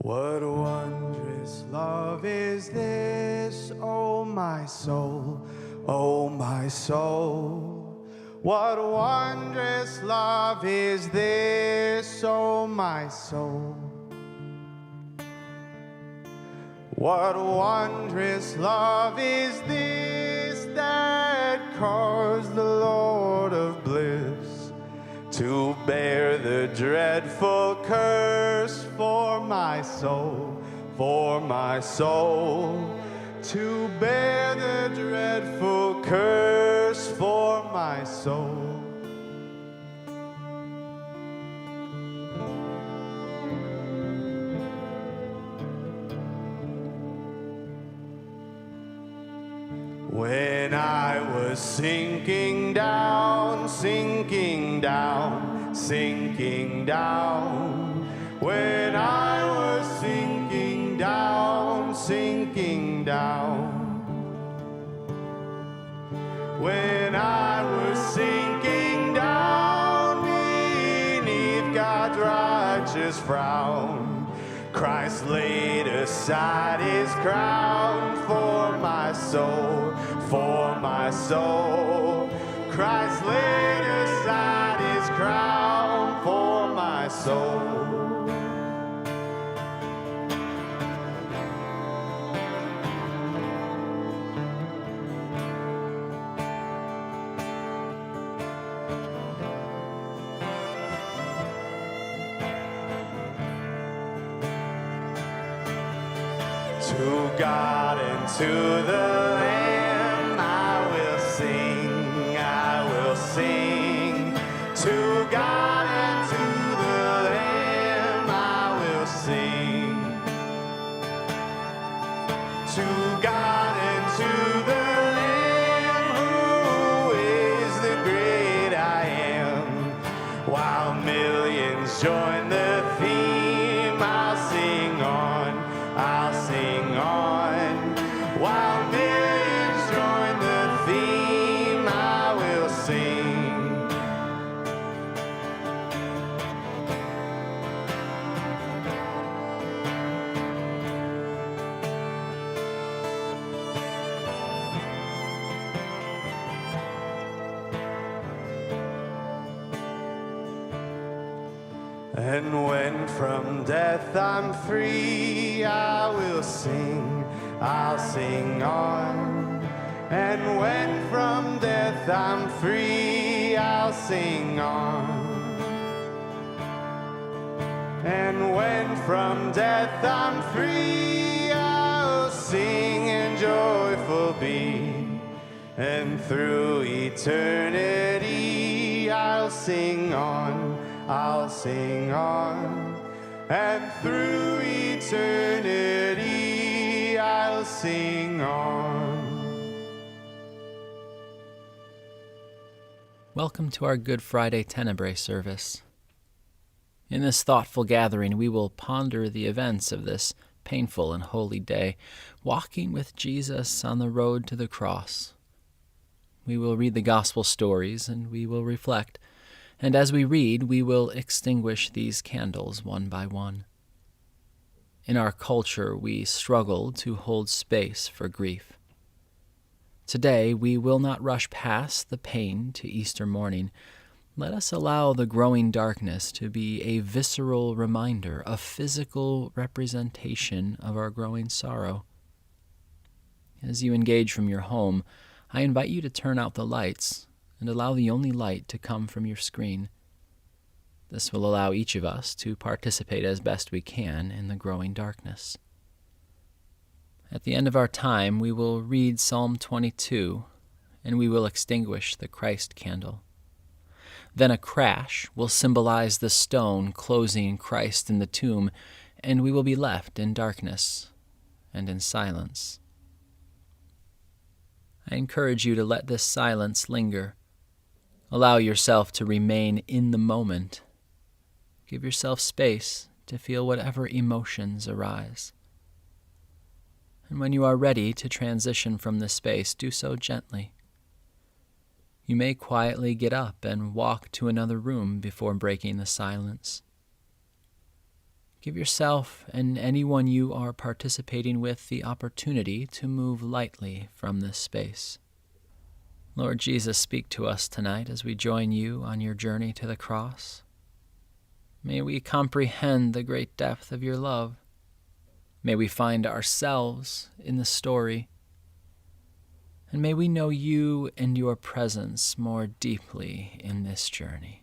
What wondrous love is this, oh my soul, oh my soul. What wondrous love is this, oh my soul. What wondrous love is this that caused the Lord of bliss to bear the dreadful curse for my soul, to bear the dreadful curse for my soul. When I was sinking down, sinking down, sinking down. When I was sinking down, sinking down. When I was sinking down beneath God's righteous frown, Christ laid aside his crown for my soul, for my soul. Christ laid aside his crown for my soul. To God and to the Lamb I will sing, I will sing. To God and to the Lamb I will sing. To God and to the Lamb who is the great I am. While millions join the theme, I'll sing on, I'll sing on. While millions join the theme, I will sing. And when from death I'm free, I will sing, I'll sing on. And when from death I'm free, I'll sing on. And when from death I'm free, I'll sing and joyful be. And through eternity, I'll sing on, I'll sing on. And through eternity, I'll sing on. Welcome to our Good Friday Tenebrae service. In this thoughtful gathering, we will ponder the events of this painful and holy day, walking with Jesus on the road to the cross. We will read the gospel stories and we will reflect. And as we read, we will extinguish these candles one by one. In our culture, we struggle to hold space for grief. Today, we will not rush past the pain to Easter morning. Let us allow the growing darkness to be a visceral reminder, a physical representation of our growing sorrow. As you engage from your home, I invite you to turn out the lights and allow the only light to come from your screen. This will allow each of us to participate as best we can in the growing darkness. At the end of our time, we will read Psalm 22, and we will extinguish the Christ candle. Then a crash will symbolize the stone closing Christ in the tomb, and we will be left in darkness and in silence. I encourage you to let this silence linger. Allow yourself to remain in the moment. Give yourself space to feel whatever emotions arise. And when you are ready to transition from this space, do so gently. You may quietly get up and walk to another room before breaking the silence. Give yourself and anyone you are participating with the opportunity to move lightly from this space. Lord Jesus, speak to us tonight as we join you on your journey to the cross. May we comprehend the great depth of your love. May we find ourselves in the story. And may we know you and your presence more deeply in this journey.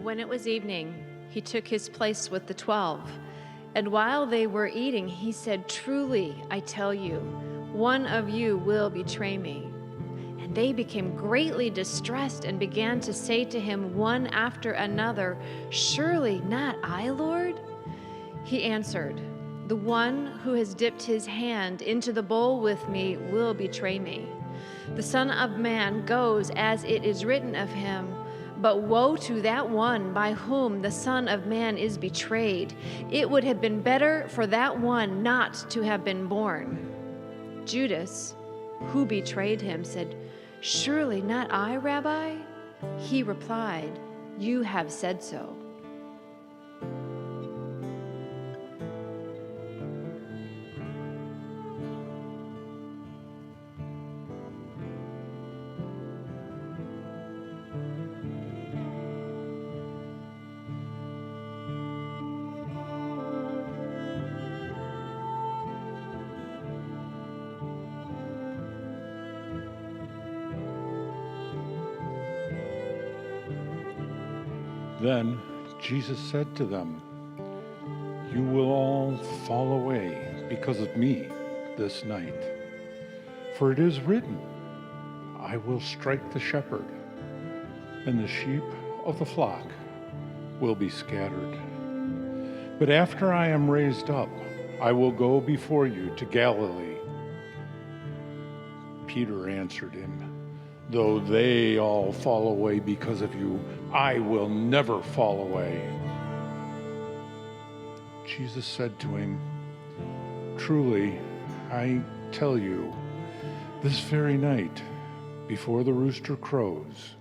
When it was evening, he took his place with the 12. And while they were eating, he said, "Truly, I tell you, one of you will betray me." And they became greatly distressed and began to say to him one after another, "Surely not I, Lord?" He answered, "The one who has dipped his hand into the bowl with me will betray me. The Son of Man goes as it is written of him. But woe to that one by whom the Son of Man is betrayed. It would have been better for that one not to have been born." Judas, who betrayed him, said, "Surely not I, Rabbi?" He replied, "You have said so." Then Jesus said to them, "You will all fall away because of me this night. For it is written, I will strike the shepherd, and the sheep of the flock will be scattered. But after I am raised up, I will go before you to Galilee." Peter answered him, "Though they all fall away because of you, I will never fall away." Jesus said to him, "Truly, I tell you, this very night, before the rooster crows,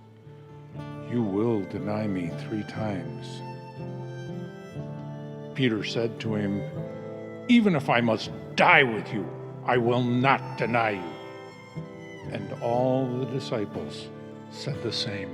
you will deny me 3 times." Peter said to him, "Even if I must die with you, I will not deny you." And all the disciples said the same.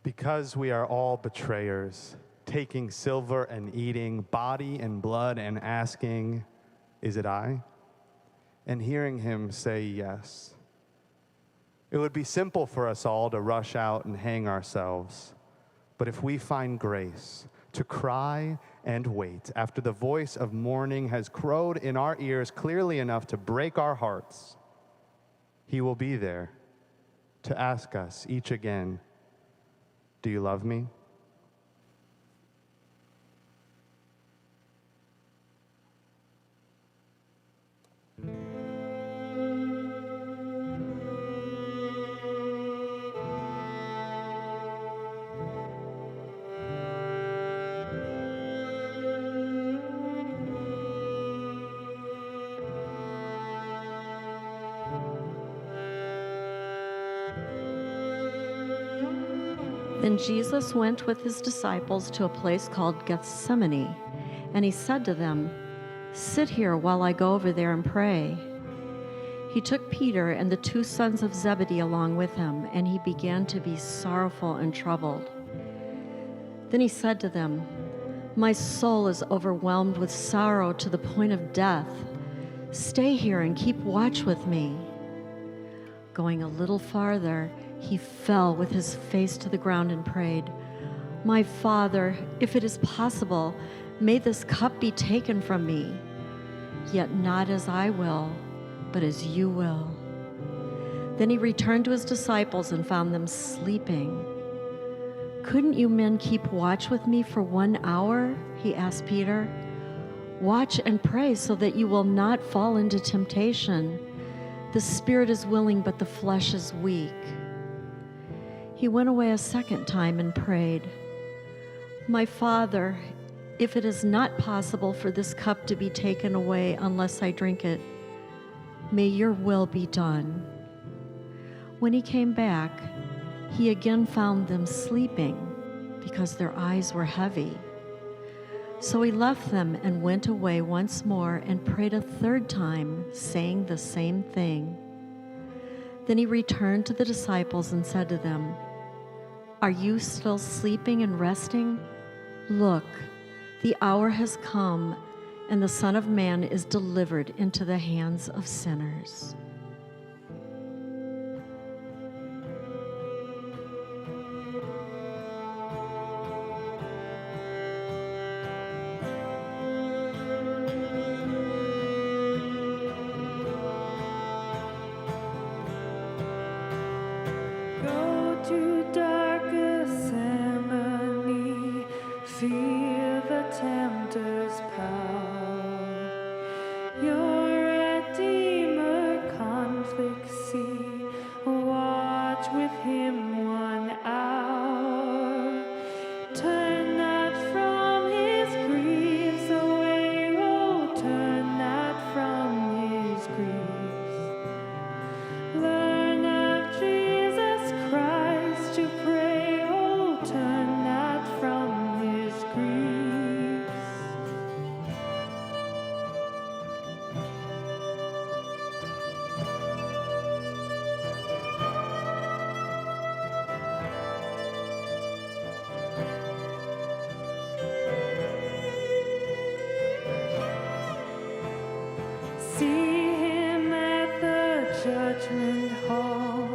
Because we are all betrayers, taking silver and eating body and blood and asking, "Is it I?" and hearing him say yes. It would be simple for us all to rush out and hang ourselves. But if we find grace to cry and wait after the voice of mourning has crowed in our ears clearly enough to break our hearts, he will be there to ask us each again, "Do you love me?" Then Jesus went with his disciples to a place called Gethsemane, and he said to them, "Sit here while I go over there and pray." He took Peter and the 2 sons of Zebedee along with him, and he began to be sorrowful and troubled. Then he said to them, "My soul is overwhelmed with sorrow to the point of death. Stay here and keep watch with me." Going a little farther, he fell with his face to the ground and prayed, "My Father, if it is possible, may this cup be taken from me. Yet not as I will, but as you will." Then he returned to his disciples and found them sleeping. "Couldn't you men keep watch with me for 1 hour?" he asked Peter. "Watch and pray so that you will not fall into temptation. The spirit is willing, but the flesh is weak." He went away a second time and prayed, "My Father, if it is not possible for this cup to be taken away unless I drink it, may your will be done." When he came back, he again found them sleeping because their eyes were heavy. So he left them and went away once more and prayed a third time, saying the same thing. Then he returned to the disciples and said to them, "Are you still sleeping and resting? Look, the hour has come, and the Son of Man is delivered into the hands of sinners." Go to dark Gethsemane, feel the tempter's power. Your Redeemer conflict see, watch with him 1 hour. Turn not from his griefs away, oh, turn not from his griefs. Learn of Jesus Christ to pray, oh, turn not from his griefs. See him at the judgment hall,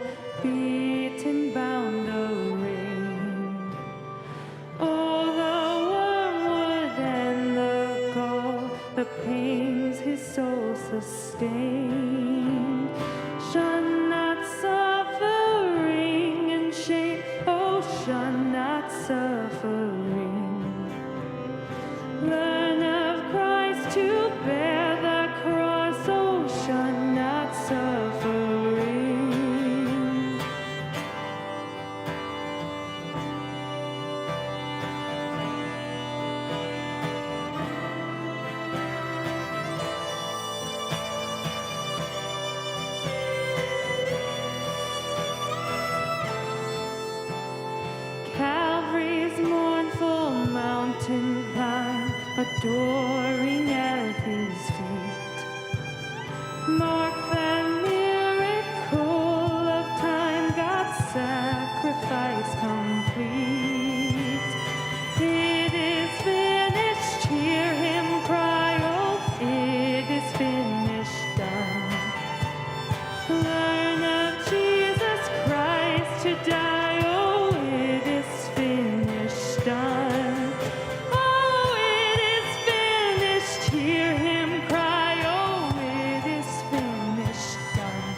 beaten, bound, arraigned. Oh, the wormwood and the gall, the pains his soul sustained. Shun not suffering and shame, oh, shun not suffering. Learn of Christ to bear the cross, oh, shun not suffering. Calvary's mournful mountain climb, adoring at his feet. Mark that miracle of time, God's sacrifice complete. It is finished, hear him cry, oh, it is finished, done. Learn of Jesus Christ to die, oh, it is finished, done. Oh, it is finished, hear him cry, oh, it is finished, done.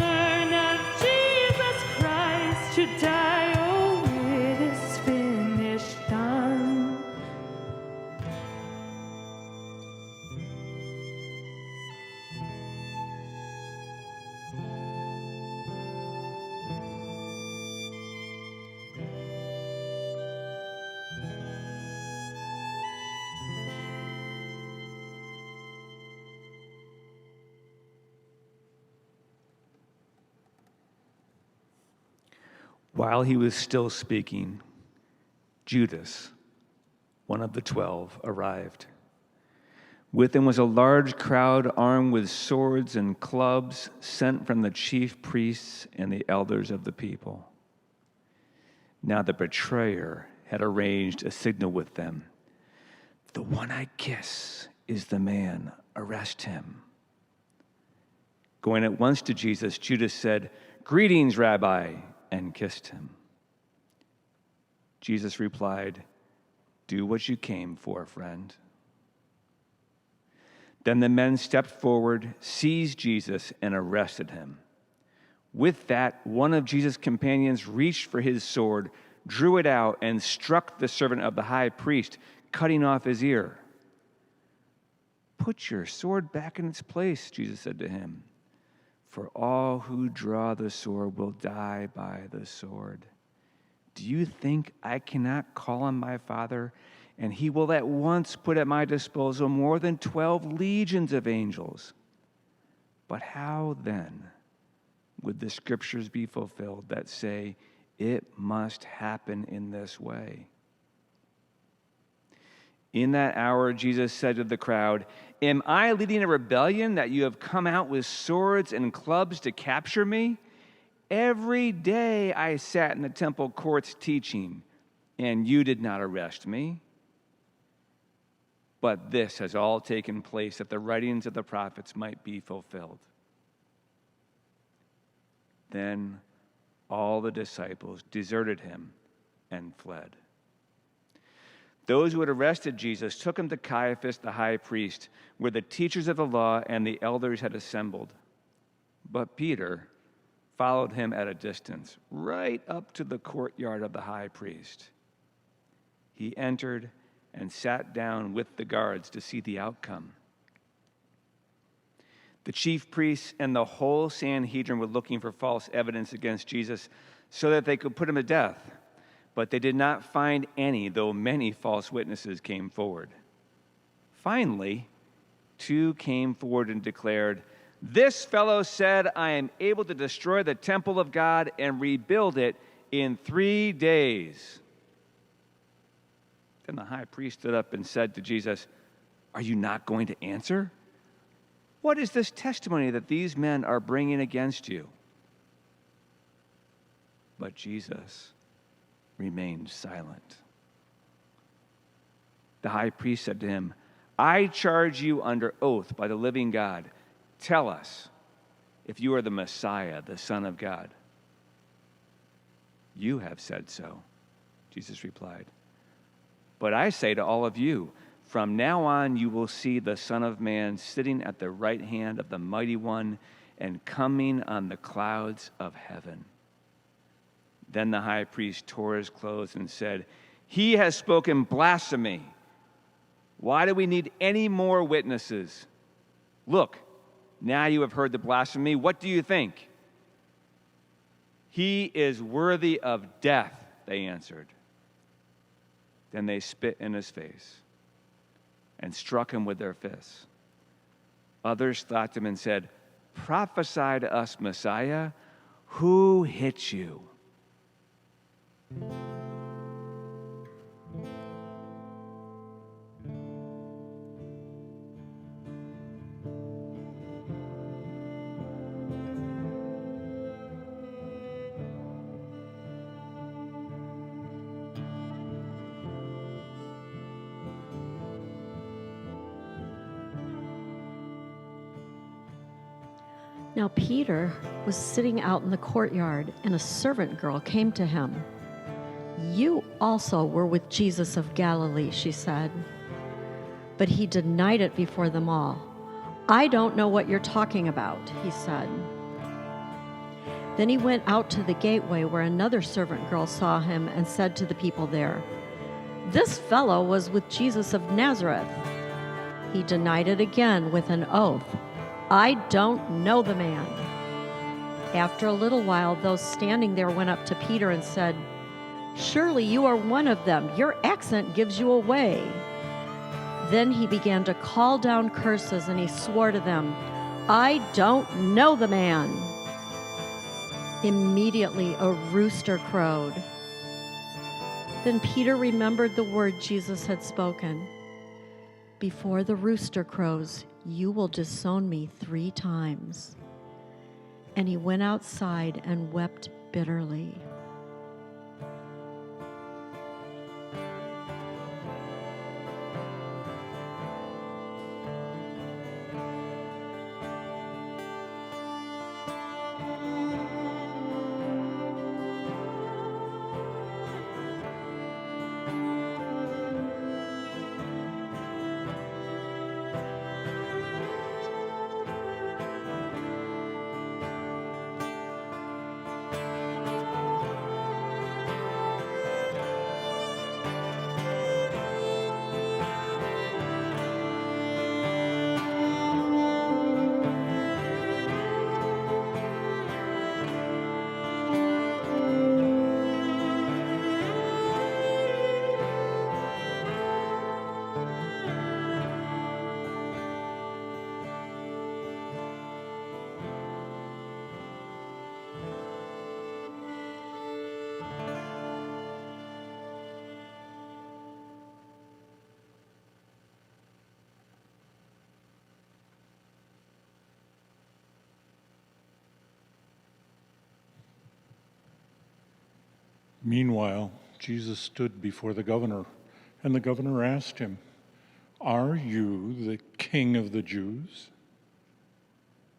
Learn of Jesus Christ to die, oh, it is finished, done. While he was still speaking, Judas, one of the 12, arrived. With him was a large crowd armed with swords and clubs sent from the chief priests and the elders of the people. Now the betrayer had arranged a signal with them. "The one I kiss is the man. Arrest him." Going at once to Jesus, Judas said, "Greetings, Rabbi," and kissed him. Jesus replied, "Do what you came for, friend." Then the men stepped forward, seized Jesus, and arrested him. With that, one of Jesus' companions reached for his sword, drew it out, and struck the servant of the high priest, cutting off his ear. "Put your sword back in its place," Jesus said to him. "For all who draw the sword will die by the sword. Do you think I cannot call on my Father, and he will at once put at my disposal more than 12 legions of angels? But how then would the scriptures be fulfilled that say it must happen in this way?" In that hour, Jesus said to the crowd, "Am I leading a rebellion that you have come out with swords and clubs to capture me? Every day I sat in the temple courts teaching, and you did not arrest me. But this has all taken place that the writings of the prophets might be fulfilled." Then all the disciples deserted him and fled. Those who had arrested Jesus took him to Caiaphas, the high priest, where the teachers of the law and the elders had assembled. But Peter followed him at a distance, right up to the courtyard of the high priest. He entered and sat down with the guards to see the outcome. The chief priests and the whole Sanhedrin were looking for false evidence against Jesus so that they could put him to death. But they did not find any, though many false witnesses came forward. Finally, 2 came forward and declared, "This fellow said, 'I am able to destroy the temple of God and rebuild it in 3 days.'" Then the high priest stood up and said to Jesus, "Are you not going to answer? What is this testimony that these men are bringing against you?" But Jesus remained silent. The high priest said to him, "I charge you under oath by the living God. Tell us if you are the Messiah, the Son of God." "You have said so," Jesus replied. "But I say to all of you, from now on you will see the Son of Man sitting at the right hand of the Mighty One and coming on the clouds of heaven." Then the high priest tore his clothes and said, "He has spoken blasphemy. Why do we need any more witnesses? Look, now you have heard the blasphemy. What do you think?" "He is worthy of death," they answered. Then they spit in his face and struck him with their fists. Others slapped him and said, "Prophesy to us, Messiah. Who hit you?" Now Peter was sitting out in the courtyard, and a servant girl came to him. "You also were with Jesus of Galilee," she said. But he denied it before them all. "I don't know what you're talking about," he said. Then he went out to the gateway where another servant girl saw him and said to the people there, "This fellow was with Jesus of Nazareth." He denied it again with an oath. "I don't know the man." After a little while, those standing there went up to Peter and said, "Surely you are one of them. Your accent gives you away." Then he began to call down curses, and he swore to them, "I don't know the man." Immediately a rooster crowed. Then Peter remembered the word Jesus had spoken, "Before the rooster crows, you will disown me 3 times." And he went outside and wept bitterly. Meanwhile, Jesus stood before the governor, and the governor asked him, "Are you the king of the Jews?"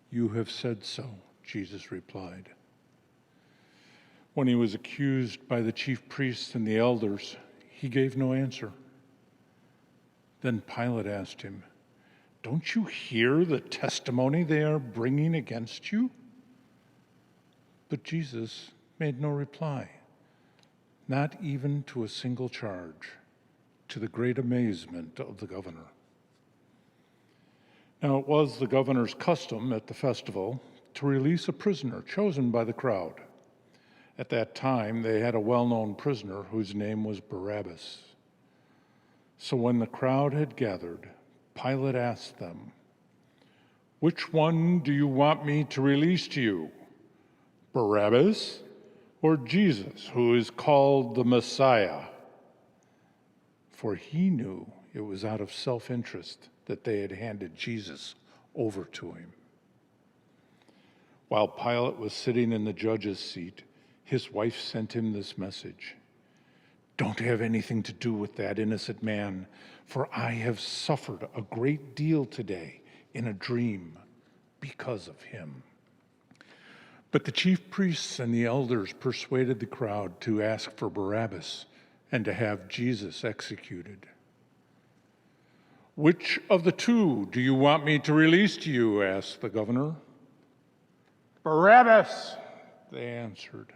"You have said so," Jesus replied. When he was accused by the chief priests and the elders, he gave no answer. Then Pilate asked him, "Don't you hear the testimony they are bringing against you?" But Jesus made no reply, not even to a single charge, to the great amazement of the governor. Now it was the governor's custom at the festival to release a prisoner chosen by the crowd. At that time, they had a well-known prisoner whose name was Barabbas. So when the crowd had gathered, Pilate asked them, "Which one do you want me to release to you, Barabbas or Jesus, who is called the Messiah?" For he knew it was out of self-interest that they had handed Jesus over to him. While Pilate was sitting in the judge's seat, his wife sent him this message: "Don't have anything to do with that innocent man, for I have suffered a great deal today in a dream because of him." But the chief priests and the elders persuaded the crowd to ask for Barabbas and to have Jesus executed. "Which of the two do you want me to release to you?" asked the governor. "Barabbas," they answered.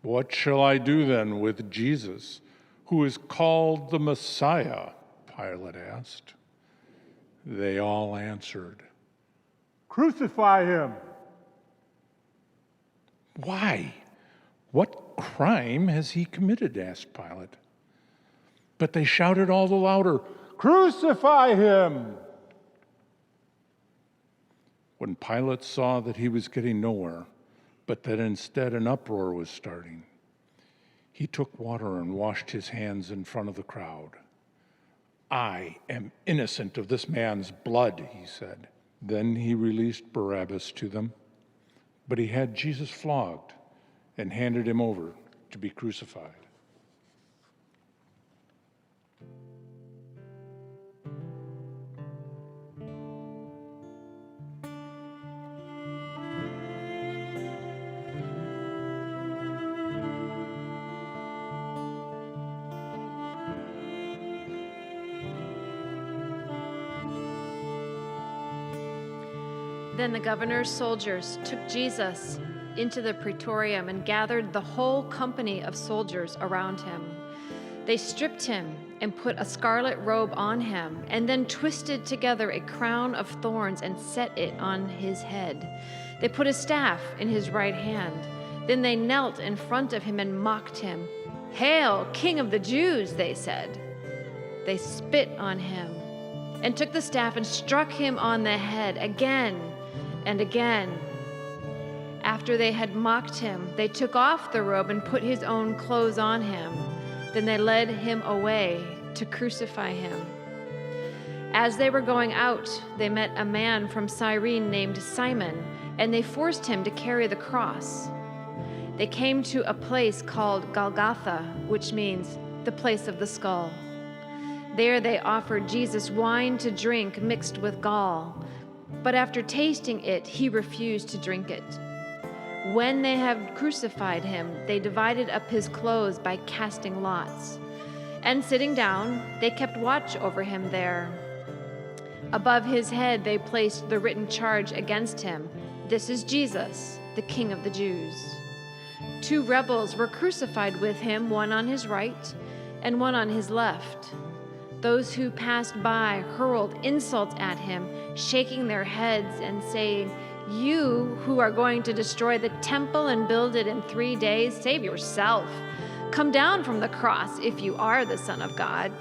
"What shall I do then with Jesus, who is called the Messiah?" Pilate asked. They all answered, "Crucify him." "Why? What crime has he committed?" asked Pilate. But they shouted all the louder, "Crucify him!" When Pilate saw that he was getting nowhere, but that instead an uproar was starting, he took water and washed his hands in front of the crowd. "I am innocent of this man's blood," he said. Then he released Barabbas to them, but he had Jesus flogged and handed him over to be crucified. Then the governor's soldiers took Jesus into the praetorium and gathered the whole company of soldiers around him. They stripped him and put a scarlet robe on him, and then twisted together a crown of thorns and set it on his head. They put a staff in his right hand. Then they knelt in front of him and mocked him. "Hail, King of the Jews," they said. They spit on him and took the staff and struck him on the head again and again. After they had mocked him, they took off the robe and put his own clothes on him. Then they led him away to crucify him. As they were going out, they met a man from Cyrene named Simon, and they forced him to carry the cross. They came to a place called Golgotha, which means the place of the skull. There they offered Jesus wine to drink mixed with gall, but after tasting it, he refused to drink it. When they had crucified him, they divided up his clothes by casting lots. And sitting down, they kept watch over him there. Above his head they placed the written charge against him: "This is Jesus, the King of the Jews." 2 rebels were crucified with him, one on his right and one on his left. Those who passed by hurled insults at him, shaking their heads and saying, "You who are going to destroy the temple and build it in 3 days, save yourself. Come down from the cross if you are the Son of God."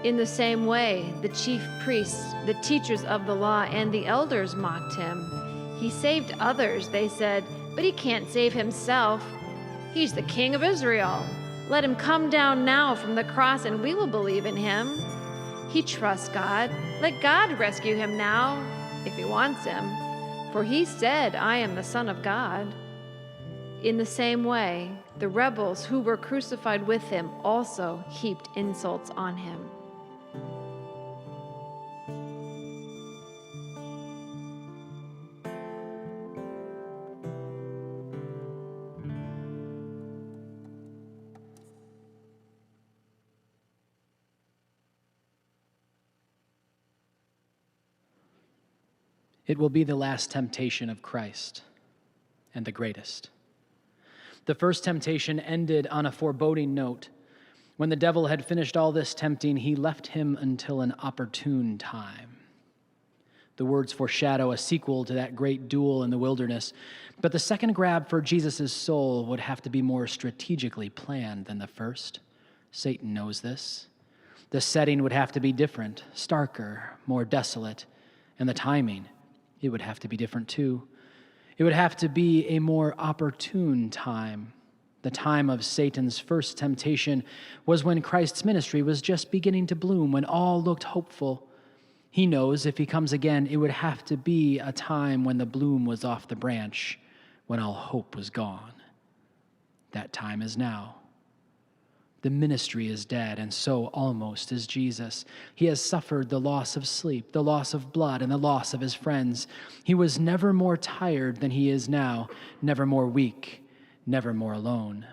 In the same way, the chief priests, the teachers of the law, and the elders mocked him. "He saved others," they said, "but he can't save himself. He's the King of Israel. Let him come down now from the cross and we will believe in him. He trusts God. Let God rescue him now, if he wants him. For he said, 'I am the Son of God.'" In the same way, the rebels who were crucified with him also heaped insults on him. It will be the last temptation of Christ, and the greatest. The first temptation ended on a foreboding note. When the devil had finished all this tempting, he left him until an opportune time. The words foreshadow a sequel to that great duel in the wilderness, but the second grab for Jesus' soul would have to be more strategically planned than the first. Satan knows this. The setting would have to be different, starker, more desolate, and the timing, it would have to be different too. It would have to be a more opportune time. The time of Satan's first temptation was when Christ's ministry was just beginning to bloom, when all looked hopeful. He knows if he comes again, it would have to be a time when the bloom was off the branch, when all hope was gone. That time is now. The ministry is dead, and so almost is Jesus. He has suffered the loss of sleep, the loss of blood, and the loss of his friends. He was never more tired than he is now, never more weak, never more alone.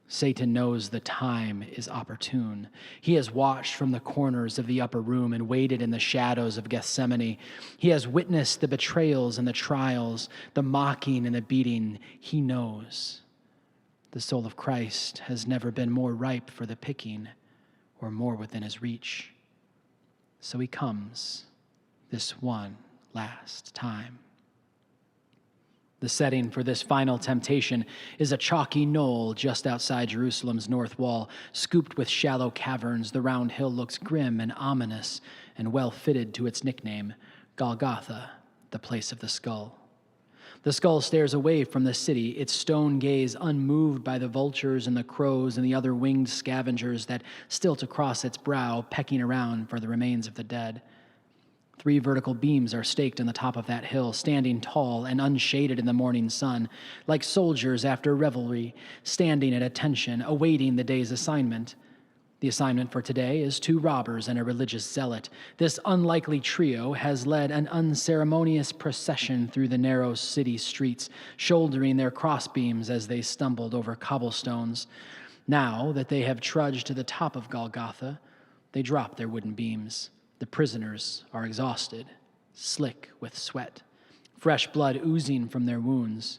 Satan knows the time is opportune. He has watched from the corners of the upper room and waited in the shadows of Gethsemane. He has witnessed the betrayals and the trials, the mocking and the beating. He knows. The soul of Christ has never been more ripe for the picking or more within his reach. So he comes this one last time. The setting for this final temptation is a chalky knoll just outside Jerusalem's north wall. Scooped with shallow caverns, the round hill looks grim and ominous and well fitted to its nickname, Golgotha, the place of the skull. The skull stares away from the city, its stone gaze unmoved by the vultures and the crows and the other winged scavengers that stilt across its brow, pecking around for the remains of the dead. 3 vertical beams are staked on the top of that hill, standing tall and unshaded in the morning sun, like soldiers after revelry, standing at attention, awaiting the day's assignment. The assignment for today is 2 robbers and a religious zealot. This unlikely trio has led an unceremonious procession through the narrow city streets, shouldering their crossbeams as they stumbled over cobblestones. Now that they have trudged to the top of Golgotha, they drop their wooden beams. The prisoners are exhausted, slick with sweat, fresh blood oozing from their wounds.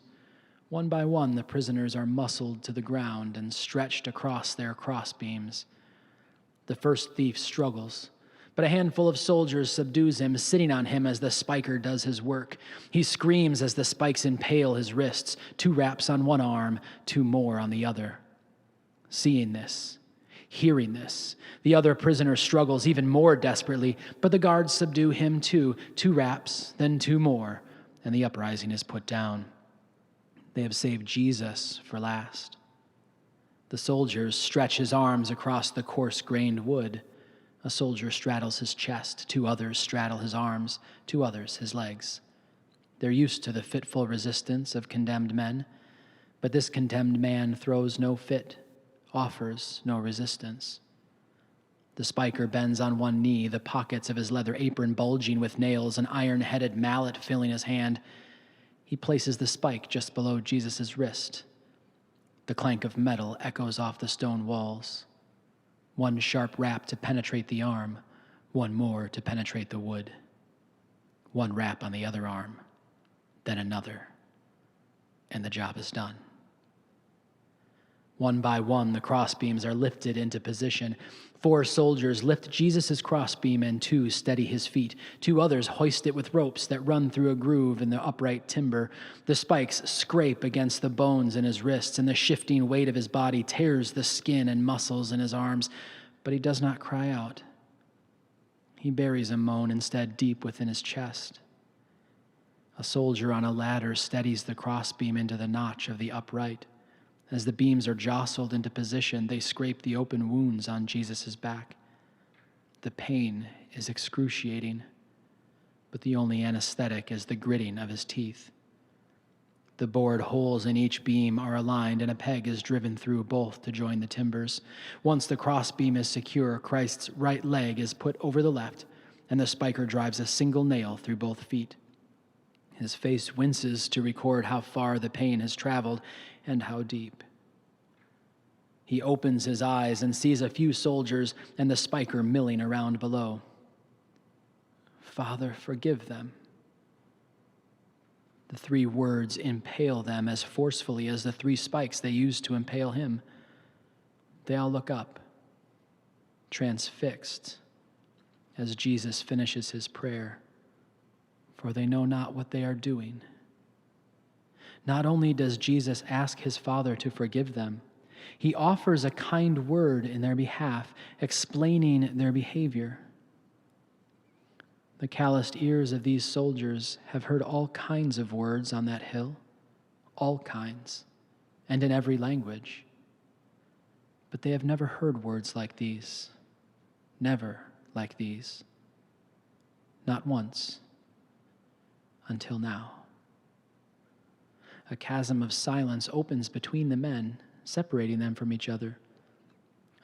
One by one, the prisoners are muscled to the ground and stretched across their crossbeams. The first thief struggles, but a handful of soldiers subdues him, sitting on him as the spiker does his work. He screams as the spikes impale his wrists, 2 wraps on one arm, 2 more on the other. Seeing this, hearing this, the other prisoner struggles even more desperately, but the guards subdue him too. 2 wraps, then 2 more, and the uprising is put down. They have saved Jesus for last. The soldiers stretch his arms across the coarse-grained wood. A soldier straddles his chest, 2 others straddle his arms, 2 others his legs. They're used to the fitful resistance of condemned men, but this condemned man throws no fit, offers no resistance. The spiker bends on one knee, the pockets of his leather apron bulging with nails, an iron-headed mallet filling his hand. He places the spike just below Jesus' wrist. The clank of metal echoes off the stone walls. 1 sharp rap to penetrate the arm, 1 more to penetrate the wood. 1 rap on the other arm, then another, and the job is done. One by one, the crossbeams are lifted into position. 4 soldiers lift Jesus' crossbeam and 2 steady his feet. 2 others hoist it with ropes that run through a groove in the upright timber. The spikes scrape against the bones in his wrists, and the shifting weight of his body tears the skin and muscles in his arms, but he does not cry out. He buries a moan instead deep within his chest. A soldier on a ladder steadies the crossbeam into the notch of the upright. As the beams are jostled into position, they scrape the open wounds on Jesus' back. The pain is excruciating, but the only anesthetic is the gritting of his teeth. The bored holes in each beam are aligned, and a peg is driven through both to join the timbers. Once the cross beam is secure, Christ's right leg is put over the left, and the spiker drives a single nail through both feet. His face winces to record how far the pain has traveled and how deep. He opens his eyes and sees a few soldiers and the spiker milling around below. Father, forgive them. The 3 words impale them as forcefully as the 3 spikes they used to impale him. They all look up, transfixed, as Jesus finishes his prayer, for they know not what they are doing. Not only does Jesus ask his Father to forgive them, he offers a kind word in their behalf, explaining their behavior. The calloused ears of these soldiers have heard all kinds of words on that hill, all kinds, and in every language. But they have never heard words like these, never like these, not once, until now. A chasm of silence opens between the men, separating them from each other.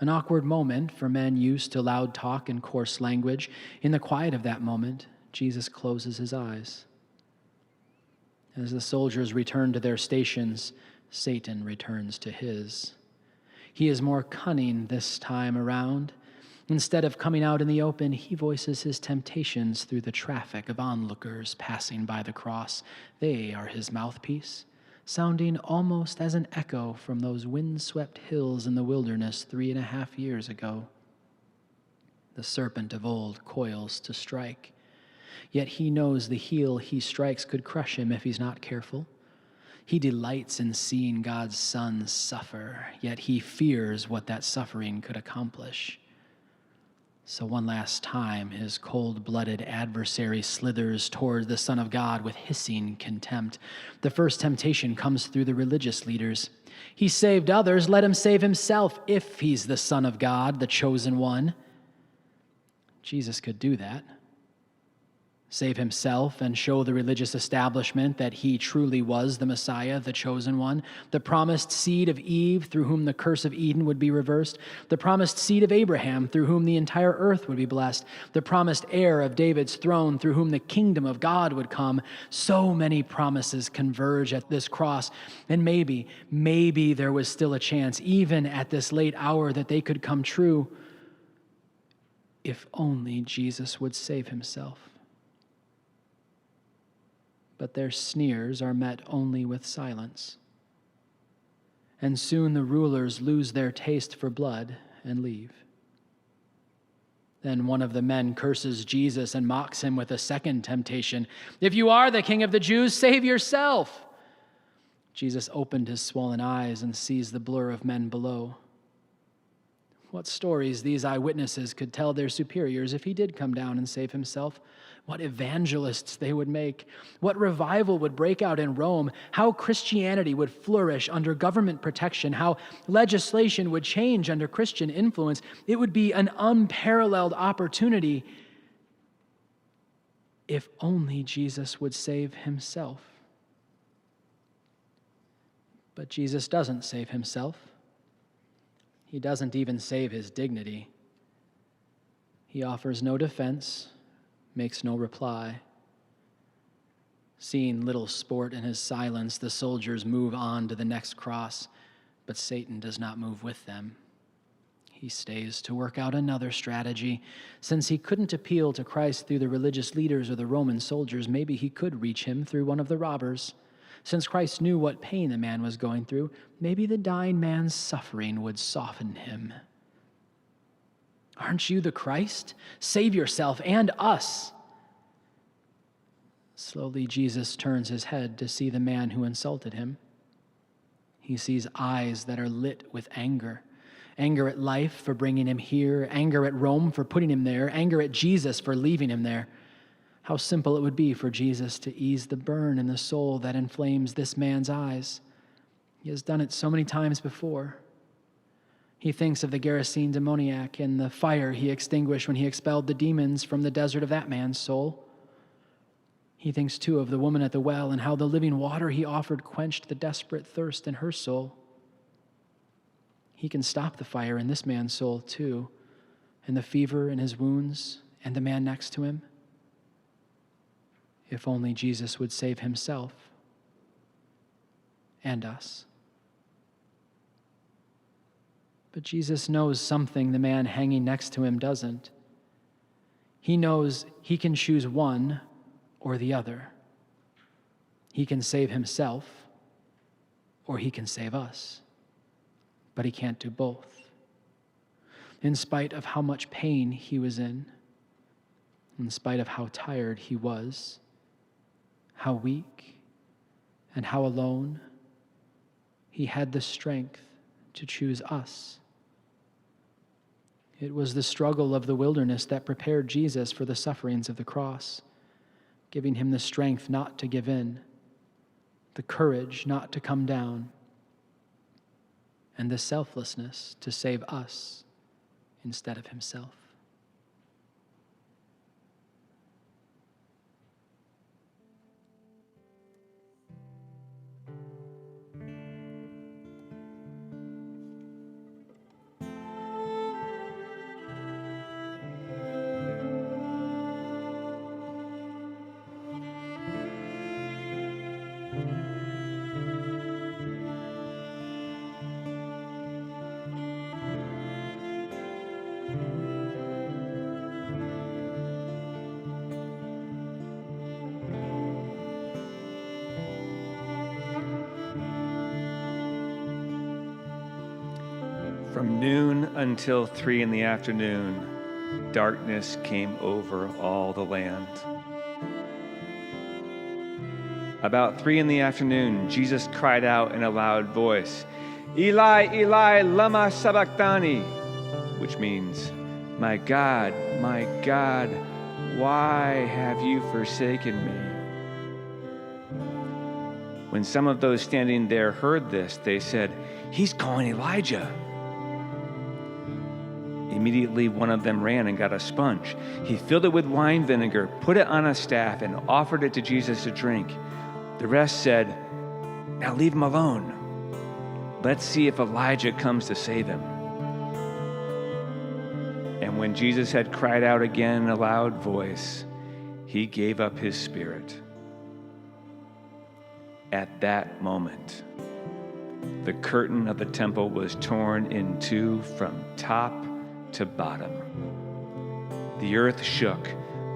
An awkward moment for men used to loud talk and coarse language. In the quiet of that moment, Jesus closes his eyes. As the soldiers return to their stations, Satan returns to his. He is more cunning this time around. Instead of coming out in the open, he voices his temptations through the traffic of onlookers passing by the cross. They are his mouthpiece, sounding almost as an echo from those wind-swept hills in the wilderness 3.5 years ago. The serpent of old coils to strike, yet he knows the heel he strikes could crush him if he's not careful. He delights in seeing God's Son suffer, yet he fears what that suffering could accomplish. So one last time, his cold-blooded adversary slithers toward the Son of God with hissing contempt. The first temptation comes through the religious leaders. He saved others, let him save himself if he's the Son of God, the chosen one. Jesus could do that. Save himself and show the religious establishment that he truly was the Messiah, the chosen one, the promised seed of Eve through whom the curse of Eden would be reversed, the promised seed of Abraham through whom the entire earth would be blessed, the promised heir of David's throne through whom the kingdom of God would come. So many promises converge at this cross, and maybe there was still a chance, even at this late hour, that they could come true, if only Jesus would save himself. But their sneers are met only with silence. And soon the rulers lose their taste for blood and leave. Then one of the men curses Jesus and mocks him with a second temptation. "If you are the King of the Jews, save yourself." Jesus opened his swollen eyes and sees the blur of men below. What stories these eyewitnesses could tell their superiors if he did come down and save himself. What evangelists they would make. What revival would break out in Rome. How Christianity would flourish under government protection. How legislation would change under Christian influence. It would be an unparalleled opportunity if only Jesus would save himself. But Jesus doesn't save himself. He doesn't even save his dignity. He offers no defense, makes no reply. Seeing little sport in his silence, the soldiers move on to the next cross, but Satan does not move with them. He stays to work out another strategy. Since he couldn't appeal to Christ through the religious leaders or the Roman soldiers, maybe he could reach him through one of the robbers. Since Christ knew what pain the man was going through, maybe the dying man's suffering would soften him. "Aren't you the Christ? Save yourself and us." Slowly, Jesus turns his head to see the man who insulted him. He sees eyes that are lit with anger. Anger at life for bringing him here, anger at Rome for putting him there, anger at Jesus for leaving him there. How simple it would be for Jesus to ease the burn in the soul that inflames this man's eyes. He has done it so many times before. He thinks of the Gerasene demoniac and the fire he extinguished when he expelled the demons from the desert of that man's soul. He thinks, too, of the woman at the well and how the living water he offered quenched the desperate thirst in her soul. He can stop the fire in this man's soul, too, and the fever in his wounds and the man next to him. If only Jesus would save himself and us. But Jesus knows something the man hanging next to him doesn't. He knows he can choose one or the other. He can save himself or he can save us. But he can't do both. In spite of how much pain he was in spite of how tired he was, how weak, and how alone, he had the strength to choose us. It was the struggle of the wilderness that prepared Jesus for the sufferings of the cross, giving him the strength not to give in, the courage not to come down, and the selflessness to save us instead of himself. From noon until 3 in the afternoon, darkness came over all the land. About 3 in the afternoon, Jesus cried out in a loud voice, "Eli, Eli, lama sabachthani," which means, my God, why have you forsaken me?" When some of those standing there heard this, they said, "He's calling Elijah." Immediately one of them ran and got a sponge. He filled it with wine vinegar, put it on a staff, and offered it to Jesus to drink. The rest said, "Now leave him alone. Let's see if Elijah comes to save him." And when Jesus had cried out again in a loud voice, he gave up his spirit. At that moment, the curtain of the temple was torn in two from top to bottom. The earth shook,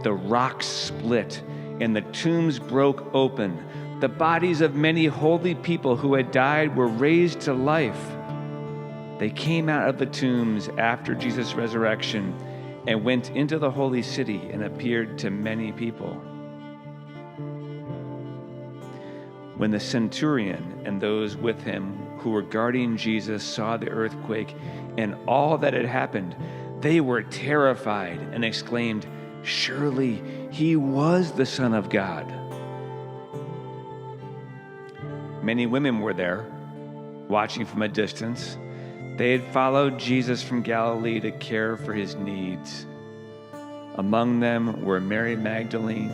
the rocks split, and the tombs broke open. The bodies of many holy people who had died were raised to life. They came out of the tombs after Jesus' resurrection and went into the holy city and appeared to many people. When the centurion and those with him who were guarding Jesus saw the earthquake and all that had happened, they were terrified and exclaimed, "Surely he was the Son of God." Many women were there, watching from a distance. They had followed Jesus from Galilee to care for his needs. Among them were Mary Magdalene,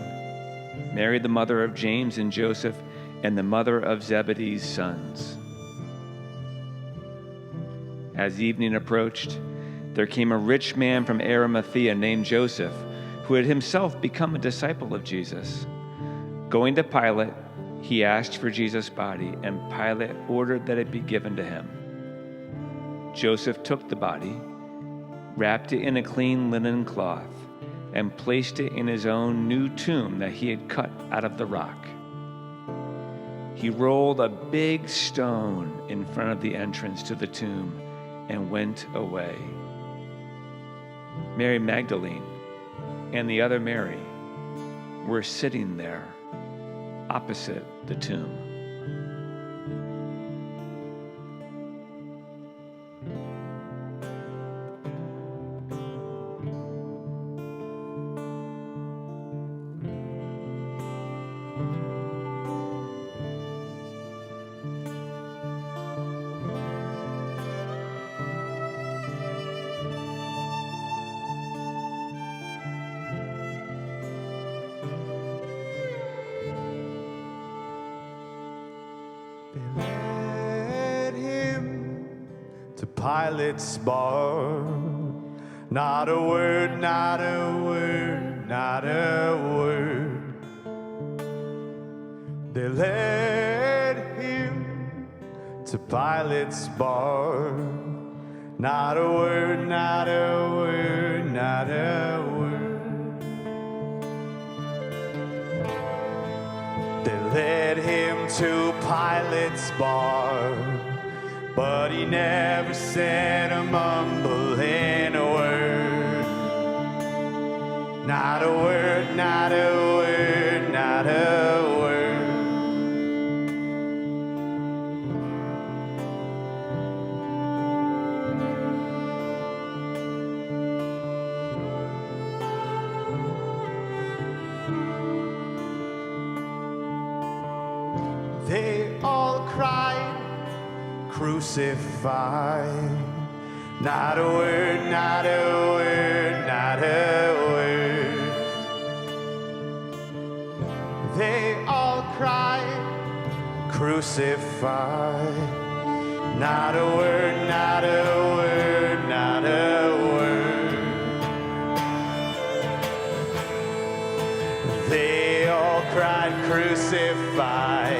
Mary the mother of James and Joseph, and the mother of Zebedee's sons. As evening approached, there came a rich man from Arimathea named Joseph, who had himself become a disciple of Jesus. Going to Pilate, he asked for Jesus' body, and Pilate ordered that it be given to him. Joseph took the body, wrapped it in a clean linen cloth, and placed it in his own new tomb that he had cut out of the rock. He rolled a big stone in front of the entrance to the tomb and went away. Mary Magdalene and the other Mary were sitting there opposite the tomb. Pilate's bar. Not a word, not a word, not a word. They led him to Pilate's bar. Not a word, not a word, not a word. They led him to Pilate's bar, but he never said a mumbling word. Not a word, not a word, not a word. They all cried, crucify. Not a word, not a word, not a word. They all cried, crucify. Not a word, not a word, not a word. They all cried, crucify.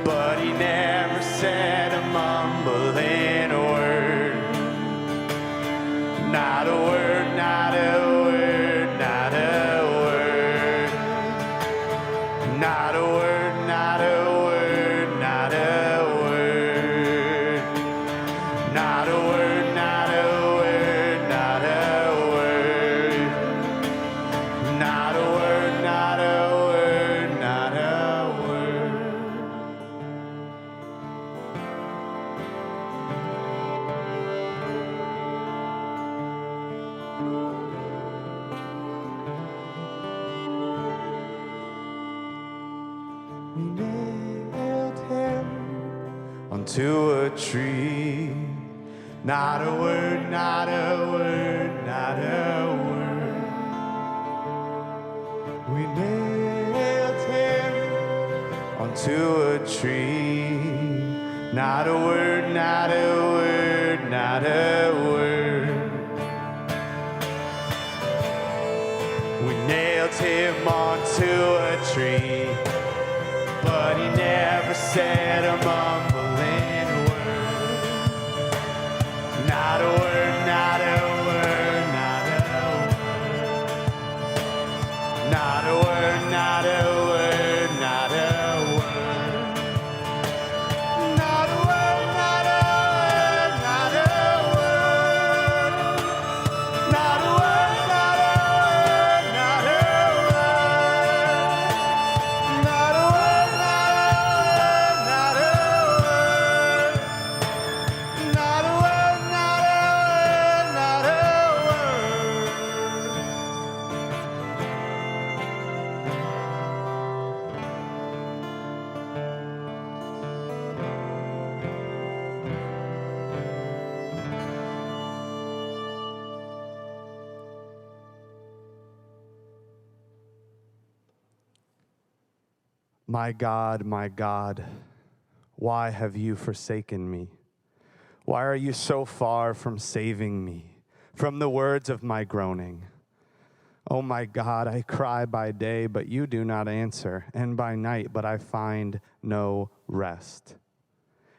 But he never said a mumbling word. Not a word, not a word, not a word. Not a word, not a word, not a word. Not a word, not a word, not a word. Not a word, not a word, not a word. We nailed him onto a tree. Not a word, not a word, not a word. We nailed him onto a tree. Not a word, not a word, not a word. We nailed him onto a tree, but he never said a mumbling word. Not a word, not a word, not a word. Not a word, not a word, not a word. Not a word, not a word, not a word. Not a word, not a word, not a word. Not a word, not a word, not a word. Not a word, not a word, not a word. My God, why have you forsaken me? Why are you so far from saving me, from the words of my groaning? Oh my God, I cry by day, but you do not answer, and by night, but I find no rest.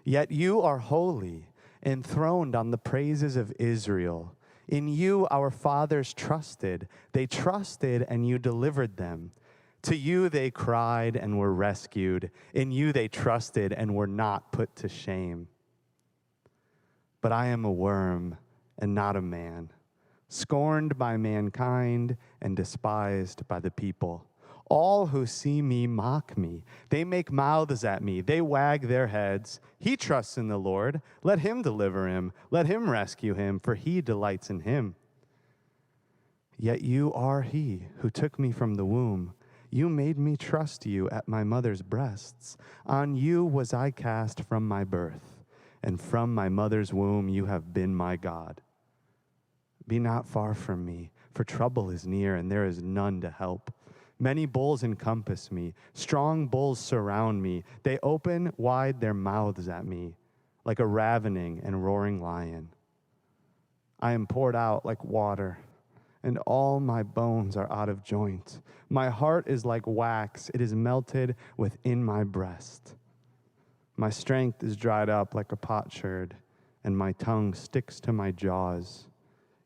Yet you are holy, enthroned on the praises of Israel. In you our fathers trusted. They trusted, and you delivered them. To you they cried and were rescued. In you they trusted and were not put to shame. But I am a worm and not a man, scorned by mankind and despised by the people. All who see me mock me. They make mouths at me. They wag their heads. He trusts in the Lord. Let him deliver him. Let him rescue him, for he delights in him. Yet you are he who took me from the womb. You made me trust you at my mother's breasts. On you was I cast from my birth, and from my mother's womb you have been my God. Be not far from me, for trouble is near, and there is none to help. Many bulls encompass me. Strong bulls surround me. They open wide their mouths at me. like a ravening and roaring lion. I am poured out like water, and all my bones are out of joint. My heart is like wax, it is melted within my breast. My strength is dried up like a potsherd, and my tongue sticks to my jaws.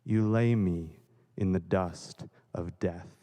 You lay me in the dust of death.